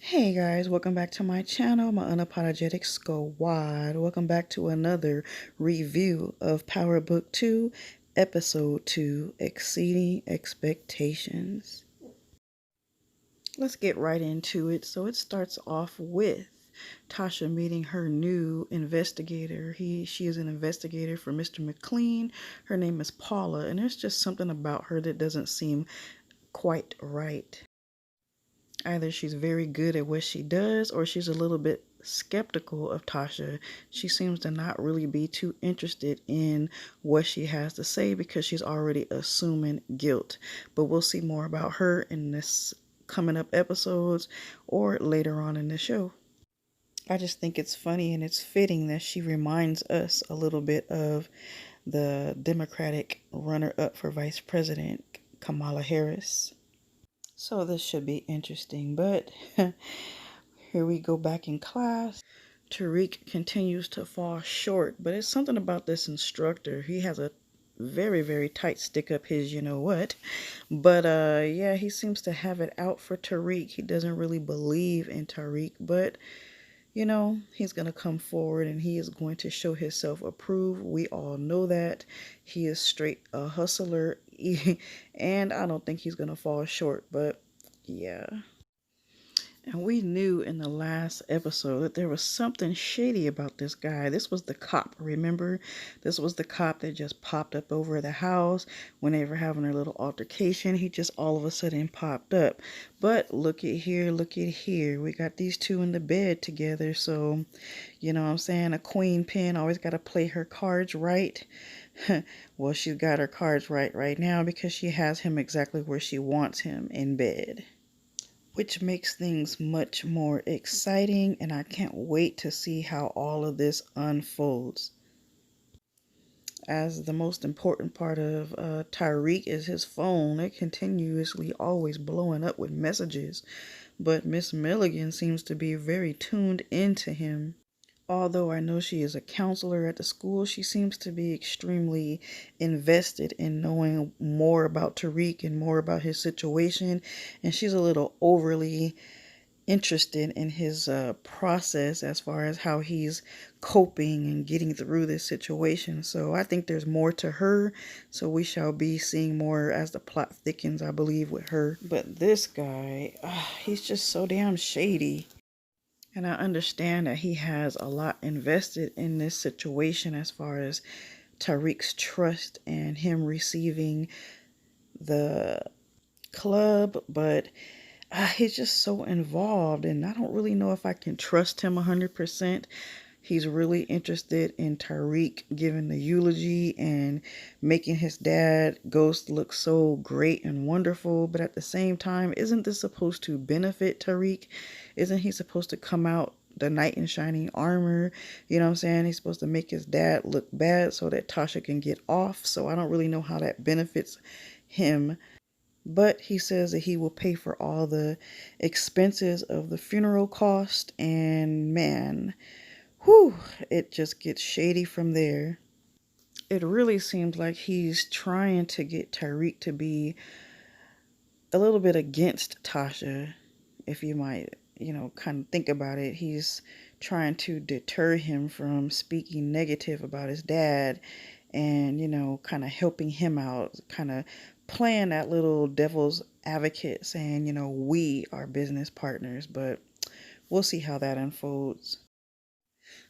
Hey guys, welcome back to my channel, my Unapologetic Squad. Welcome back to another review of Power Book 2, Episode 2, Exceeding Expectations. Let's get right into it. So it starts off with Tasha meeting her new investigator. She is an investigator for Mr. McLean. Her name is Paula, and there's just something about her that doesn't seem quite right. Either she's very good at what she does or she's a little bit skeptical of Tasha. She seems to not really be too interested in what she has to say because she's already assuming guilt. But we'll see more about her in this coming up episodes or later on in the show. I just think it's funny and it's fitting that she reminds us a little bit of the Democratic runner-up for Vice President, Kamala Harris. So this should be interesting, but here we go back in class. Tariq continues to fall short, but it's something about this instructor. He has a very, very tight stick up his you know what. But yeah, he seems to have it out for Tariq. He doesn't really believe in Tariq, but he's going to come forward and he is going to show himself approved. We all know that. He is straight a hustler. And I don't think he's going to fall short, but yeah. And we knew in the last episode that there was something shady about this guy. This was the cop, remember? This was the cop that just popped up over the house when they were having their little altercation. He just all of a sudden popped up. But look at here, look at here. We got these two in the bed together. So, you know what I'm saying? A queen pin always got to play her cards right. Well, she's got her cards right now because she has him exactly where she wants him, in bed. Which makes things much more exciting, and I can't wait to see how all of this unfolds. As the most important part of Tariq is his phone. It continuously always blowing up with messages, but Miss Milligan seems to be very tuned into him. Although I know she is a counselor at the school, she seems to be extremely invested in knowing more about Tariq and more about his situation. And she's a little overly interested in his process as far as how he's coping and getting through this situation. So I think there's more to her. So we shall be seeing more as the plot thickens, I believe, with her. But this guy, he's just so damn shady. And I understand that he has a lot invested in this situation as far as Tariq's trust and him receiving the club, but he's just so involved, and I don't really know if I can trust him 100%. He's really interested in Tariq giving the eulogy and making his dad Ghost look so great and wonderful. But at the same time, isn't this supposed to benefit Tariq? Isn't he supposed to come out the knight in shining armor? You know what I'm saying? He's supposed to make his dad look bad so that Tasha can get off. So I don't really know how that benefits him. But he says that he will pay for all the expenses of the funeral cost. And man, whew, it just gets shady from there. It really seems like he's trying to get Tariq to be a little bit against Tasha, if you might, kind of think about it. He's trying to deter him from speaking negative about his dad and, kind of helping him out, kind of playing that little devil's advocate, saying, we are business partners, but we'll see how that unfolds.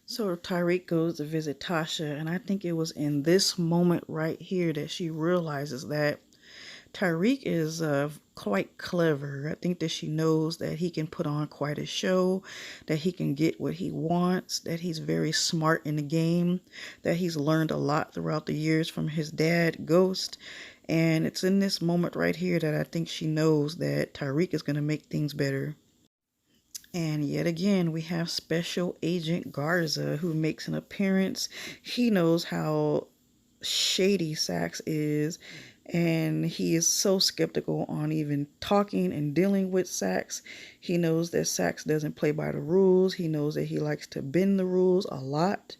So Tariq goes to visit Tasha, and I think it was in this moment right here that she realizes that Tariq is quite clever. I think that she knows that he can put on quite a show, that he can get what he wants, that he's very smart in the game, that he's learned a lot throughout the years from his dad, Ghost. And it's in this moment right here that I think she knows that Tariq is going to make things better. And yet again, we have Special Agent Garza who makes an appearance. He knows how shady Saxe is, and he is so skeptical on even talking and dealing with Saxe. He knows that Saxe doesn't play by the rules. He knows that he likes to bend the rules a lot.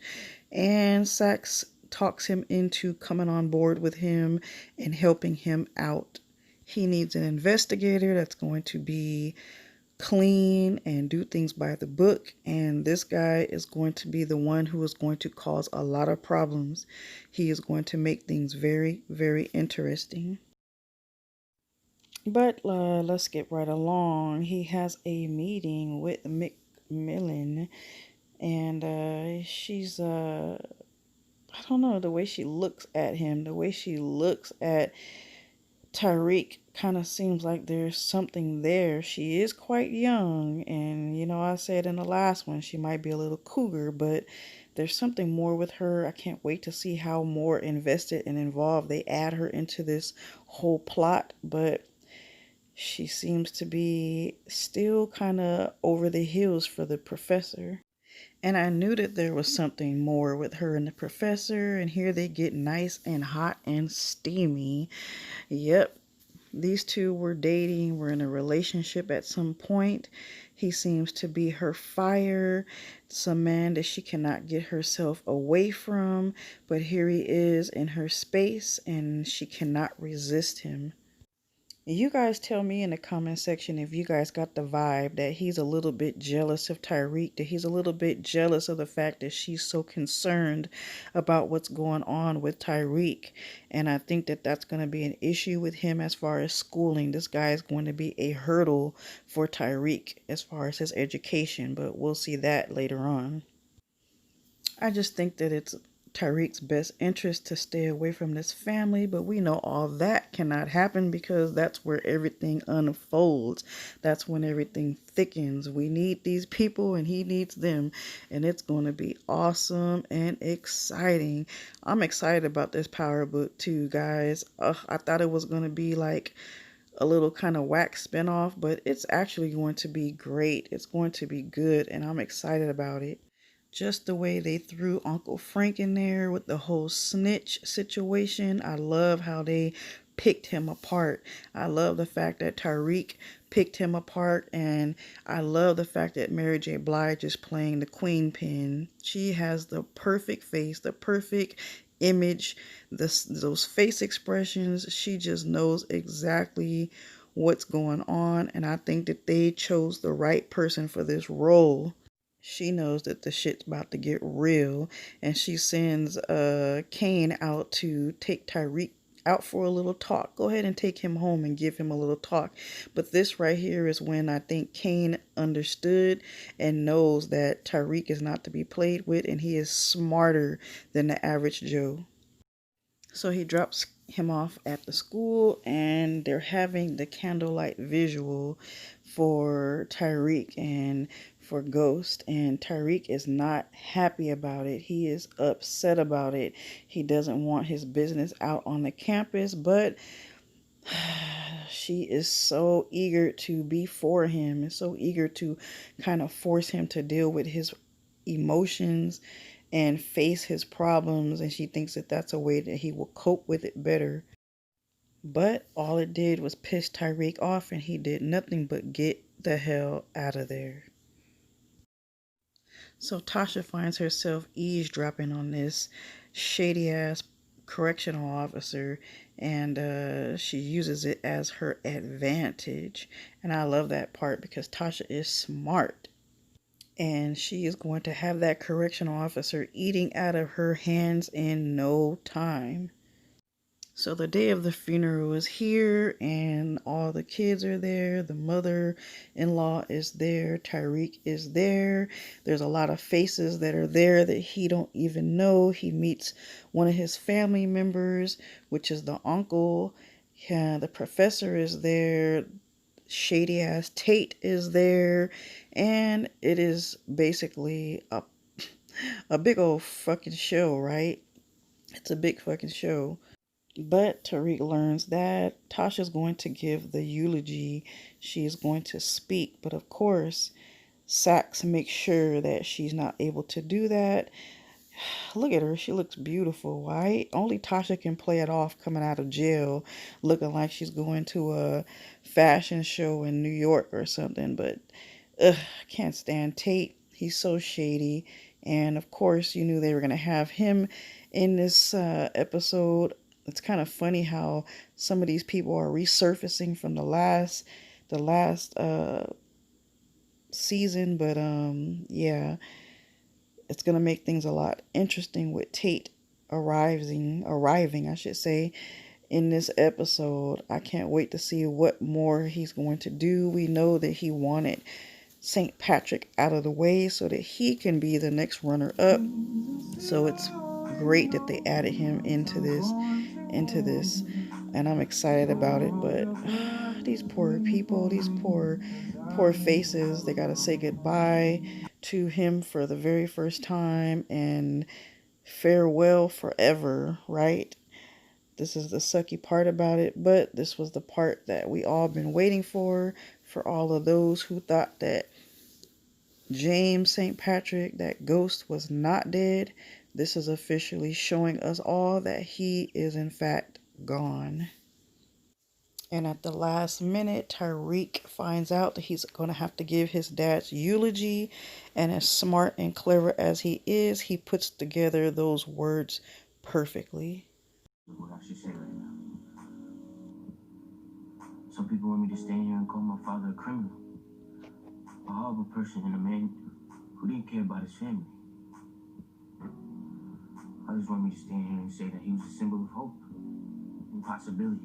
And Saxe talks him into coming on board with him and helping him out. He needs an investigator that's going to be clean and do things by the book. And this guy is going to be the one who is going to cause a lot of problems. He is going to make things very, very interesting. But let's get right along. He has a meeting with Macmillan, and I don't know, the way she looks at him, the way she looks at Tyreek kind of seems like there's something there. She is quite young, and I said in the last one she might be a little cougar, but there's something more with her. I can't wait to see how more invested and involved they add her into this whole plot, but she seems to be still kind of over the hills for the professor. And I knew that there was something more with her and the professor, and here they get nice and hot and steamy. Yep, these two were dating, were in a relationship at some point. He seems to be her fire, some man that she cannot get herself away from, but here he is in her space and she cannot resist him. You guys tell me in the comment section if you guys got the vibe that he's a little bit jealous of Tyreek, that he's a little bit jealous of the fact that she's so concerned about what's going on with Tyreek. And I think that that's going to be an issue with him as far as schooling. This guy is going to be a hurdle for Tyreek as far as his education, but we'll see that later on. I just think that it's Tyreek's best interest to stay away from this family, but we know all that cannot happen because that's where everything unfolds. That's when everything thickens. We need these people and he needs them, and it's going to be awesome and exciting. I'm excited about this power book too, guys. I thought it was going to be like a little kind of whack spinoff, but it's actually going to be great. It's going to be good, and I'm excited about it. Just the way they threw Uncle Frank in there with the whole snitch situation. I love how they picked him apart. I love the fact that Tyreek picked him apart, and I love the fact that Mary J. Blige is playing the queen pin. She has the perfect face, the perfect image, those face expressions. She just knows exactly what's going on, and I think that they chose the right person for this role. She knows that the shit's about to get real, and she sends Kane out to take Tyreek out for a little talk. Go ahead and take him home and give him a little talk. But this right here is when I think Kane understood and knows that Tyreek is not to be played with, and he is smarter than the average Joe. So he drops him off at the school, and they're having the candlelight visual for Tyreek and for Ghost. And Tyreek is not happy about it. He is upset about it. He doesn't want his business out on the campus, but she is so eager to be for him and so eager to kind of force him to deal with his emotions and face his problems, and she thinks that that's a way that he will cope with it better. But all it did was piss Tyreek off, and he did nothing but get the hell out of there. So Tasha finds herself eavesdropping on this shady ass correctional officer, and she uses it as her advantage. And I love that part because Tasha is smart, and she is going to have that correctional officer eating out of her hands in no time. So the day of the funeral is here, and all the kids are there. The mother-in-law is there. Tyreek is there. There's a lot of faces that are there that he don't even know. He meets one of his family members, which is the uncle. Yeah, the professor is there. Shady ass Tate is there, and it is basically a big old fucking show, right? It's a big fucking show. But Tariq learns that Tasha's going to give the eulogy. She is going to speak, but of course, Sax makes sure that she's not able to do that. Look at her. She looks beautiful, right? Only Tasha can play it off coming out of jail looking like she's going to a fashion show in New York or something. But I can't stand Tate. He's so shady. And of course, you knew they were going to have him in this episode. It's kind of funny how some of these people are resurfacing from the last season, but yeah, it's gonna make things a lot interesting with Tate arriving, I should say, in this episode. I can't wait to see what more he's going to do. We know that he wanted St. Patrick out of the way so that he can be the next runner up. So it's great that they added him into this, and I'm excited about it. But these poor people, these poor faces, they gotta say goodbye to him for the very first time and farewell forever, right? This is the sucky part about it, but this was the part that we all been waiting for all of those who thought that James St. Patrick, that ghost, was not dead. This is officially showing us all that he is in fact gone. And at the last minute, Tyreek finds out that he's going to have to give his dad's eulogy. And as smart and clever as he is, he puts together those words perfectly. What I should say right now. Some people want me to stand here and call my father a criminal, a horrible person, and a man who didn't care about his family. Others want me to stand here and say that he was a symbol of hope and possibility.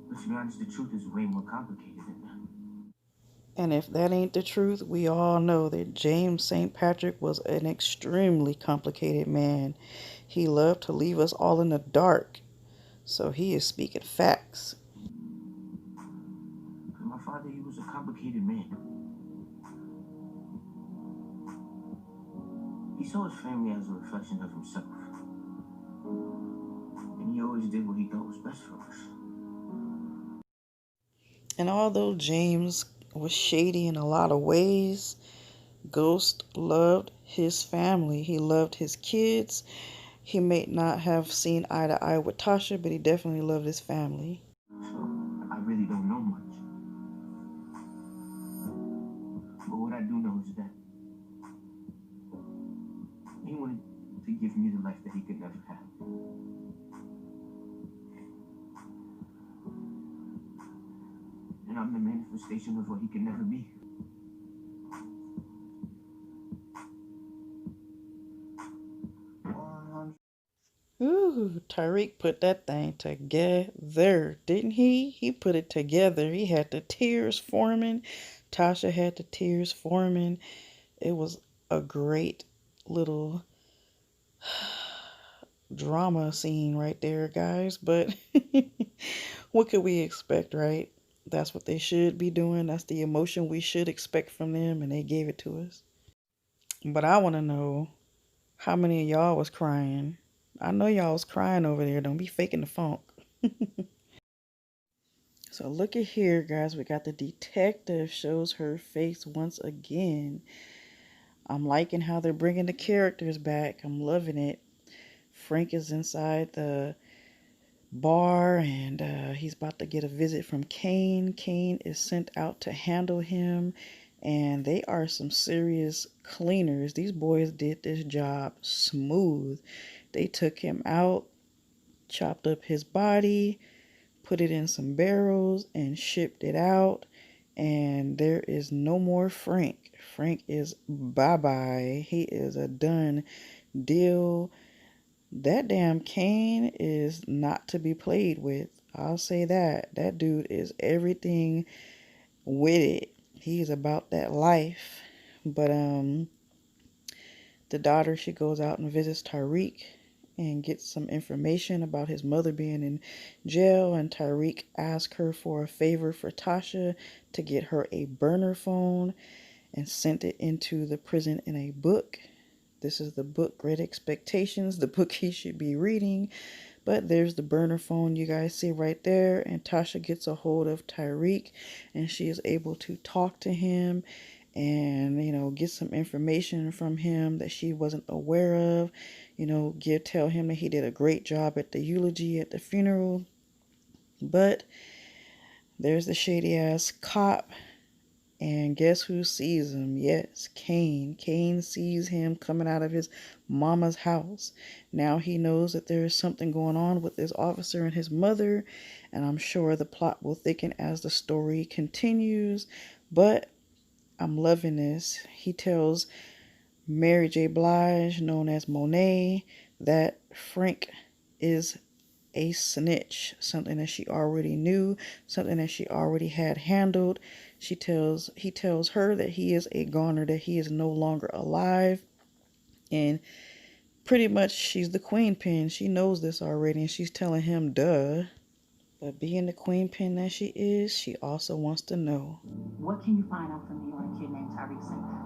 But to be honest, the truth is way more complicated than that. And if that ain't the truth, we all know that James St. Patrick was an extremely complicated man. He loved to leave us all in the dark. So he is speaking facts. My father, he was a complicated man. He saw his family as a reflection of himself. And he always did what he thought was best for us. And although James was shady in a lot of ways, Ghost loved his family. He loved his kids. He may not have seen eye to eye with Tasha, but he definitely loved his family. So, I really don't know much. But what I do know is that he wanted to give me the life that he could never have. And I'm the manifestation of what he could never be. Ooh, Tyreek put that thing together, didn't he? He put it together. He had the tears forming. Tasha had the tears forming. It was a great little drama scene right there, guys. But what could we expect, right? That's what they should be doing. That's the emotion we should expect from them, and they gave it to us. But I want to know how many of y'all was crying. I know y'all was crying over there. Don't be faking the funk. So look at here, guys. We got the detective shows her face once again. I'm liking how they're bringing the characters back. I'm loving it. Frank is inside the bar, and he's about to get a visit from Kane. Kane is sent out to handle him, and they are some serious cleaners. These boys did this job smooth. They took him out, chopped up his body, put it in some barrels, and shipped it out. And there is no more Frank. Frank is bye-bye. He is a done deal. That damn Kane is not to be played with. I'll say that. That dude is everything with it. He's about that life. But the daughter, she goes out and visits Tyreek and gets some information about his mother being in jail, and Tyreek asks her for a favor for Tasha to get her a burner phone and sent it into the prison in a book. This is the book Great Expectations, the book he should be reading. But there's the burner phone you guys see right there, and Tasha gets a hold of Tyreek, and she is able to talk to him and, get some information from him that she wasn't aware of. Tell him that he did a great job at the eulogy at the funeral. But there's the shady ass cop And guess who sees him? Yes, Kane. Kane sees him coming out of his mama's house. Now he knows that there is something going on with this officer and his mother, and I'm sure the plot will thicken as the story continues. But I'm loving this. He tells Mary J. Blige, known as Monet, that Frank is a snitch, something that she already knew, something that she already had handled. He tells her that he is a goner, that he is no longer alive, and pretty much she's the queen pin. She knows this already, and she's telling him, duh. But being the queen pin that she is, she also wants to know. What can you find out from me on a kid named Tyreek Singer?